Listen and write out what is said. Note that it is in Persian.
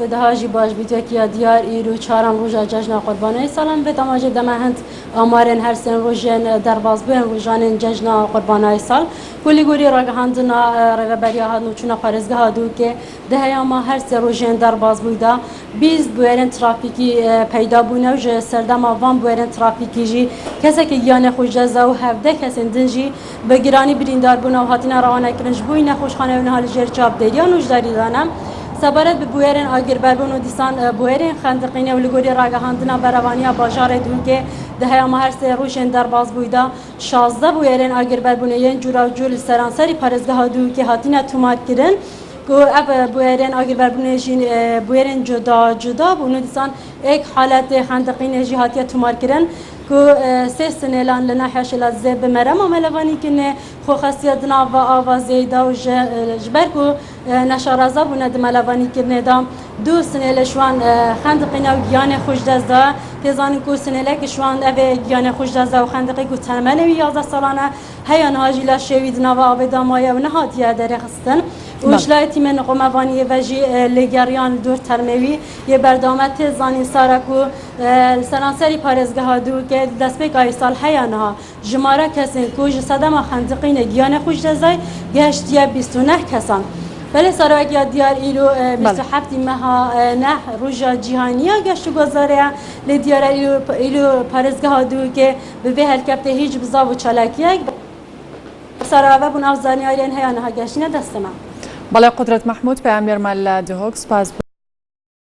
دسپده هاجی باش بیتو که دیار ایرو چهارم روزا جشن قربانی سالم به تماجه دمهند آمارن هر سن روزن درباز بین روزان جشن قربانی سال کلی گوری راگهاندنا رهبری ها نوچنا پارزگاه ها دو که ده ما هر سن روزن درباز بوده 20 بویرن ترافیکی پیدا بونه و سردم وان بویرن ترافیکی جی کسی که یانه خوش جزا و 17 کسی دنجی به گرانی بریندار بونه و هاتینا روانه کرنج بوی نخوشخانه و نهال جر چاپ دیریان وجداری دانم سبارت به بویرن آگر بربون و دیسان بویرن خندقینه و لگوری راگهاندنا بروانیا باجار دون که ده ما هر سه روشن در باز بویدا 16 بویرن آگر بربونه ین جورا جول سرانسری پارزگاه دون که هاتینا تومار کرن کو اب بویرن آگر بربونه جین بویرن جدا جدا بونو دیسان یک حالت خندقینه جهاتیه تومار کرن کو سه سنه لان لنا حشل زب مرم و ملوانی کنه خو خاصیت نا و آوازی دا و جبر کو نشارازا بونه د ملوانی کنه دام 2 سنه لشوان خندقینا و گیان خوش دزدا تزانی کو سنه لک شوان او گیان خوش دزدا و خندقی کو تنمنه 11 سالانه هیان هاجیلا شوید نا و آبدا مایه و نهاتیه در خستن وشلایتی من قموانی وجی لگریان دور ترموی یه بردامت زانی سارکو سرانسری پارزگاه دو که دست به کایسال هیانها جماره کسین کوج صدام خندقین گیان خوش دزای گشتیه 29 کسان بله سراغ دیار ایلو 27 ماه نه روزا جهانیه گشت گذاره لدیار ایلو پارزگاه دو که به هلکبت هیچ بزا و چالاکیه سراغ بون افزانی آیرین هیانها گشتینه دست من بله قدرت محمود به امیر مل دهوکس پس